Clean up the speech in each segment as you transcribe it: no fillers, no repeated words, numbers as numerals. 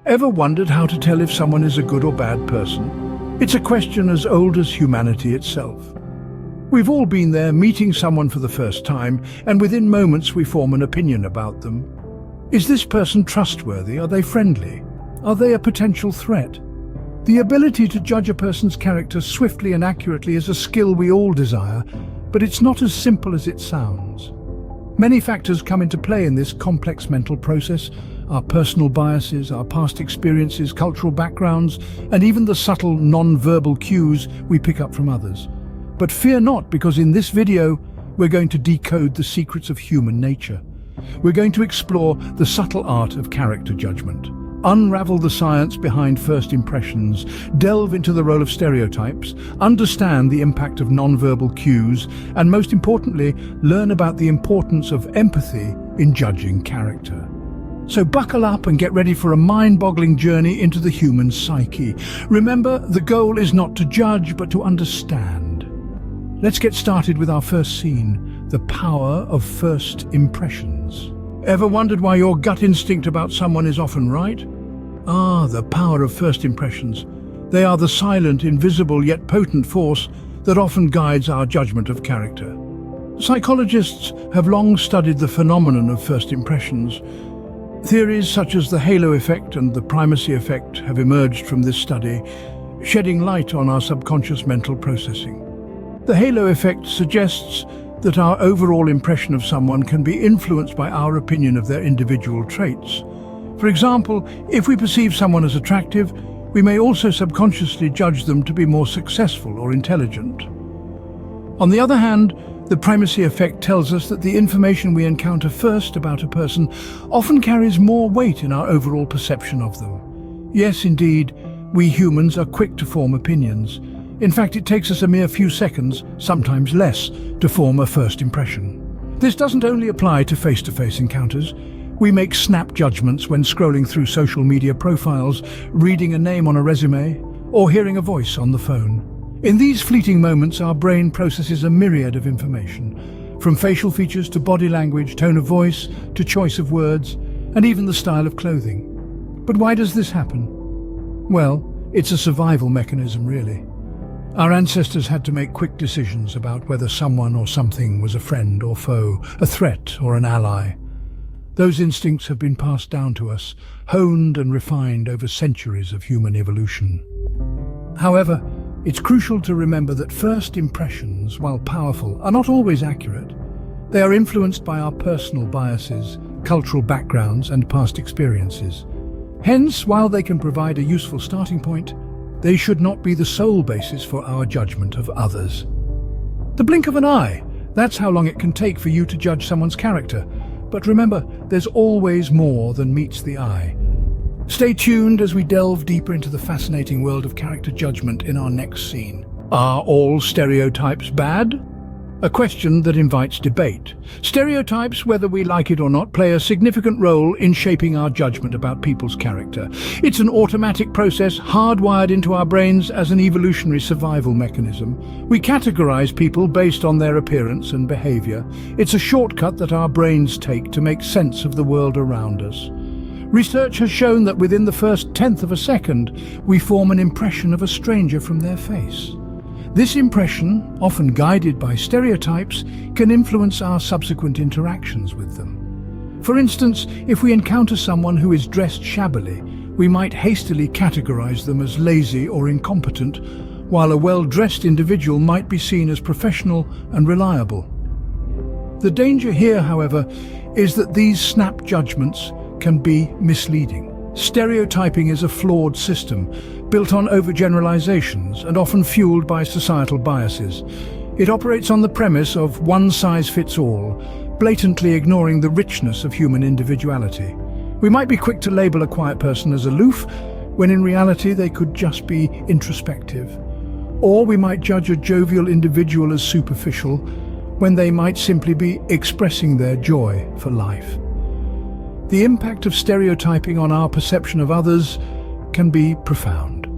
Ever wondered how to tell if someone is a good or bad person? It's a question as old as humanity itself. We've all been there, meeting someone for the first time, and within moments we form an opinion about them. Is this person trustworthy? Are they friendly? Are they a potential threat? The ability to judge a person's character swiftly and accurately is a skill we all desire, but it's not as simple as it sounds. Many factors come into play in this complex mental process: our personal biases, our past experiences, cultural backgrounds, and even the subtle non-verbal cues we pick up from others. But fear not, because in this video, we're going to decode the secrets of human nature. We're going to explore the subtle art of character judgment, unravel the science behind first impressions, delve into the role of stereotypes, understand the impact of non-verbal cues, and most importantly, learn about the importance of empathy in judging character. So buckle up and get ready for a mind-boggling journey into the human psyche. Remember, the goal is not to judge, but to understand. Let's get started with our first scene, the power of first impressions. Ever wondered why your gut instinct about someone is often right? The power of first impressions. They are the silent, invisible, yet potent force that often guides our judgment of character. Psychologists have long studied the phenomenon of first impressions. Theories such as the halo effect and the primacy effect have emerged from this study, shedding light on our subconscious mental processing. The halo effect suggests that our overall impression of someone can be influenced by our opinion of their individual traits. For example, if we perceive someone as attractive, we may also subconsciously judge them to be more successful or intelligent. On the other hand, the primacy effect tells us that the information we encounter first about a person often carries more weight in our overall perception of them. Yes, indeed, we humans are quick to form opinions. In fact, it takes us a mere few seconds, sometimes less, to form a first impression. This doesn't only apply to face-to-face encounters. We make snap judgments when scrolling through social media profiles, reading a name on a resume, or hearing a voice on the phone. In these fleeting moments, our brain processes a myriad of information, from facial features to body language, tone of voice, to choice of words, and even the style of clothing. But why does this happen? Well, it's a survival mechanism, really. Our ancestors had to make quick decisions about whether someone or something was a friend or foe, a threat or an ally. Those instincts have been passed down to us, honed and refined over centuries of human evolution. However, it's crucial to remember that first impressions, while powerful, are not always accurate. They are influenced by our personal biases, cultural backgrounds, and past experiences. Hence, while they can provide a useful starting point, they should not be the sole basis for our judgment of others. The blink of an eye, that's how long it can take for you to judge someone's character. But remember, there's always more than meets the eye. Stay tuned as we delve deeper into the fascinating world of character judgment in our next scene. Are all stereotypes bad? A question that invites debate. Stereotypes, whether we like it or not, play a significant role in shaping our judgment about people's character. It's an automatic process hardwired into our brains as an evolutionary survival mechanism. We categorize people based on their appearance and behavior. It's a shortcut that our brains take to make sense of the world around us. Research has shown that within the first tenth of a second, we form an impression of a stranger from their face. This impression, often guided by stereotypes, can influence our subsequent interactions with them. For instance, if we encounter someone who is dressed shabbily, we might hastily categorize them as lazy or incompetent, while a well-dressed individual might be seen as professional and reliable. The danger here, however, is that these snap judgments can be misleading. Stereotyping is a flawed system, built on overgeneralizations and often fueled by societal biases. It operates on the premise of one size fits all, blatantly ignoring the richness of human individuality. We might be quick to label a quiet person as aloof, when in reality they could just be introspective. Or we might judge a jovial individual as superficial, when they might simply be expressing their joy for life. The impact of stereotyping on our perception of others can be profound.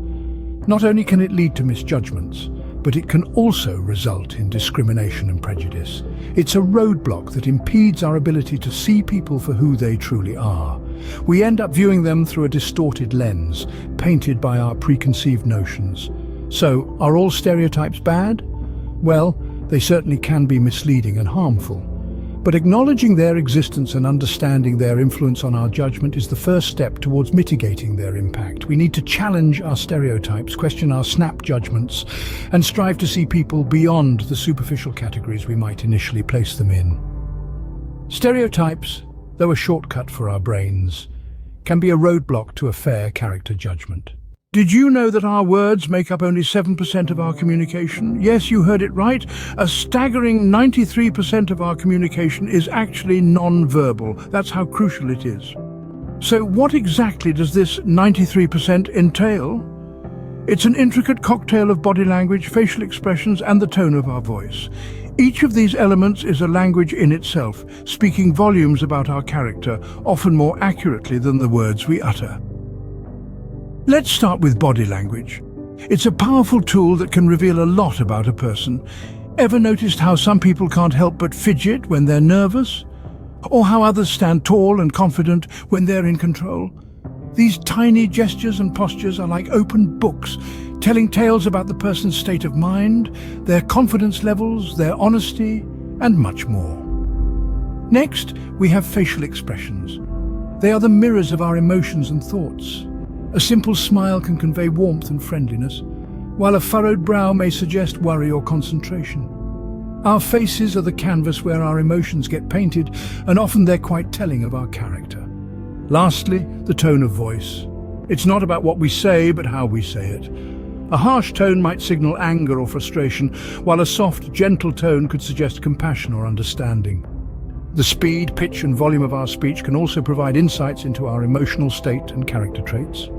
Not only can it lead to misjudgments, but it can also result in discrimination and prejudice. It's a roadblock that impedes our ability to see people for who they truly are. We end up viewing them through a distorted lens, painted by our preconceived notions. So, are all stereotypes bad? Well, they certainly can be misleading and harmful. But acknowledging their existence and understanding their influence on our judgment is the first step towards mitigating their impact. We need to challenge our stereotypes, question our snap judgments, and strive to see people beyond the superficial categories we might initially place them in. Stereotypes, though a shortcut for our brains, can be a roadblock to a fair character judgment. Did you know that our words make up only 7% of our communication? Yes, you heard it right. A staggering 93% of our communication is actually non-verbal. That's how crucial it is. So what exactly does this 93% entail? It's an intricate cocktail of body language, facial expressions, and the tone of our voice. Each of these elements is a language in itself, speaking volumes about our character, often more accurately than the words we utter. Let's start with body language. It's a powerful tool that can reveal a lot about a person. Ever noticed how some people can't help but fidget when they're nervous? Or how others stand tall and confident when they're in control? These tiny gestures and postures are like open books, telling tales about the person's state of mind, their confidence levels, their honesty, and much more. Next, we have facial expressions. They are the mirrors of our emotions and thoughts. A simple smile can convey warmth and friendliness, while a furrowed brow may suggest worry or concentration. Our faces are the canvas where our emotions get painted, and often they're quite telling of our character. Lastly, the tone of voice. It's not about what we say, but how we say it. A harsh tone might signal anger or frustration, while a soft, gentle tone could suggest compassion or understanding. The speed, pitch, and volume of our speech can also provide insights into our emotional state and character traits.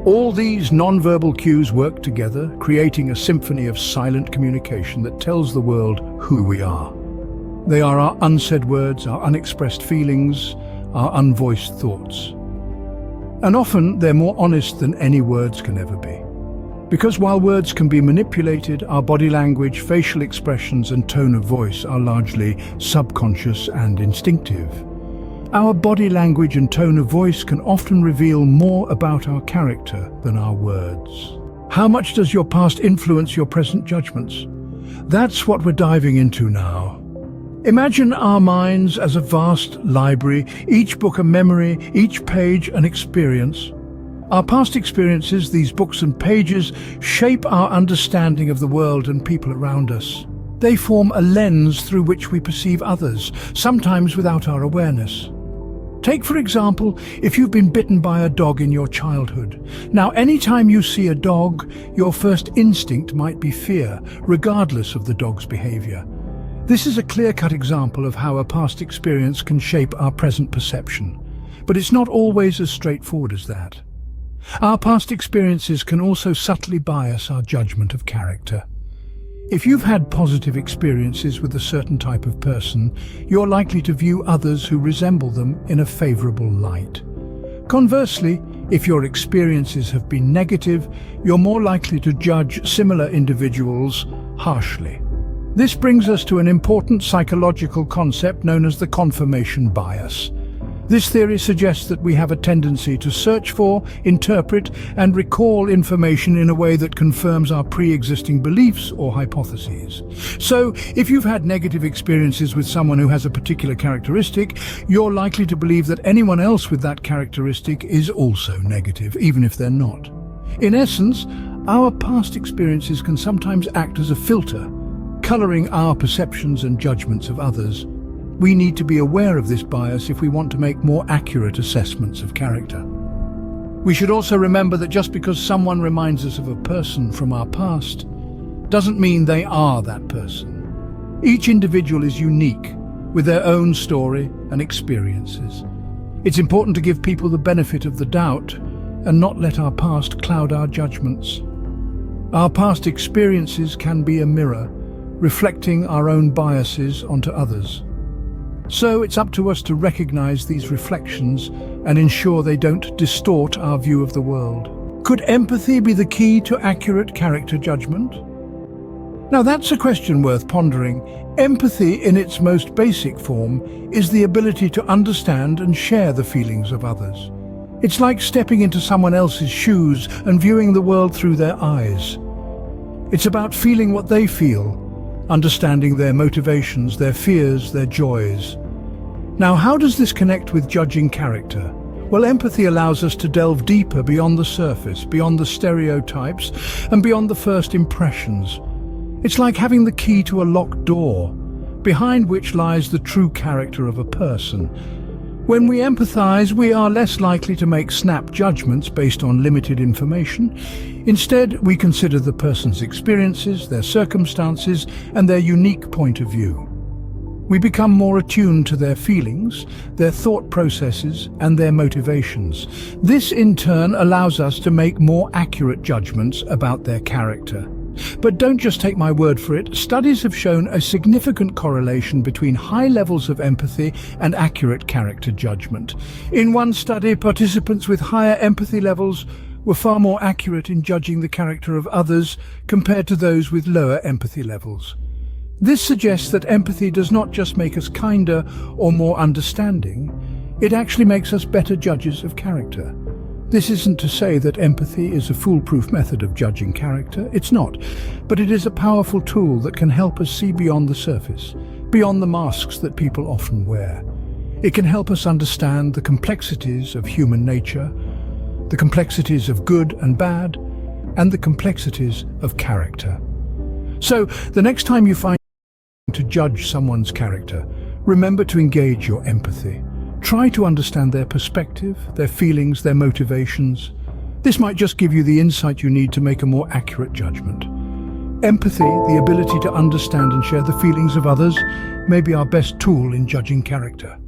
All these non-verbal cues work together, creating a symphony of silent communication that tells the world who we are. They are our unsaid words, our unexpressed feelings, our unvoiced thoughts. And often they're more honest than any words can ever be. Because while words can be manipulated, our body language, facial expressions, and tone of voice are largely subconscious and instinctive. Our body language and tone of voice can often reveal more about our character than our words. How much does your past influence your present judgments? That's what we're diving into now. Imagine our minds as a vast library, each book a memory, each page an experience. Our past experiences, these books and pages, shape our understanding of the world and people around us. They form a lens through which we perceive others, sometimes without our awareness. Take, for example, if you've been bitten by a dog in your childhood. Now, anytime you see a dog, your first instinct might be fear, regardless of the dog's behavior. This is a clear-cut example of how a past experience can shape our present perception. But it's not always as straightforward as that. Our past experiences can also subtly bias our judgment of character. If you've had positive experiences with a certain type of person, you're likely to view others who resemble them in a favorable light. Conversely, if your experiences have been negative, you're more likely to judge similar individuals harshly. This brings us to an important psychological concept known as the confirmation bias. This theory suggests that we have a tendency to search for, interpret, and recall information in a way that confirms our pre-existing beliefs or hypotheses. So, if you've had negative experiences with someone who has a particular characteristic, you're likely to believe that anyone else with that characteristic is also negative, even if they're not. In essence, our past experiences can sometimes act as a filter, coloring our perceptions and judgments of others. We need to be aware of this bias if we want to make more accurate assessments of character. We should also remember that just because someone reminds us of a person from our past doesn't mean they are that person. Each individual is unique, with their own story and experiences. It's important to give people the benefit of the doubt and not let our past cloud our judgments. Our past experiences can be a mirror, reflecting our own biases onto others. So it's up to us to recognize these reflections and ensure they don't distort our view of the world. Could empathy be the key to accurate character judgment? Now that's a question worth pondering. Empathy, in its most basic form, is the ability to understand and share the feelings of others. It's like stepping into someone else's shoes and viewing the world through their eyes. It's about feeling what they feel, understanding their motivations, their fears, their joys. Now, how does this connect with judging character? Well, empathy allows us to delve deeper beyond the surface, beyond the stereotypes, and beyond the first impressions. It's like having the key to a locked door, behind which lies the true character of a person. When we empathize, we are less likely to make snap judgments based on limited information. Instead, we consider the person's experiences, their circumstances, and their unique point of view. We become more attuned to their feelings, their thought processes, and their motivations. This, in turn, allows us to make more accurate judgments about their character. But don't just take my word for it. Studies have shown a significant correlation between high levels of empathy and accurate character judgment. In one study, participants with higher empathy levels were far more accurate in judging the character of others compared to those with lower empathy levels. This suggests that empathy does not just make us kinder or more understanding, it actually makes us better judges of character. This isn't to say that empathy is a foolproof method of judging character. It's not. But it is a powerful tool that can help us see beyond the surface, beyond the masks that people often wear. It can help us understand the complexities of human nature, the complexities of good and bad, and the complexities of character. So, the next time you find to judge someone's character, remember to engage your empathy. Try to understand their perspective, their feelings, their motivations. This might just give you the insight you need to make a more accurate judgment. Empathy, the ability to understand and share the feelings of others, may be our best tool in judging character.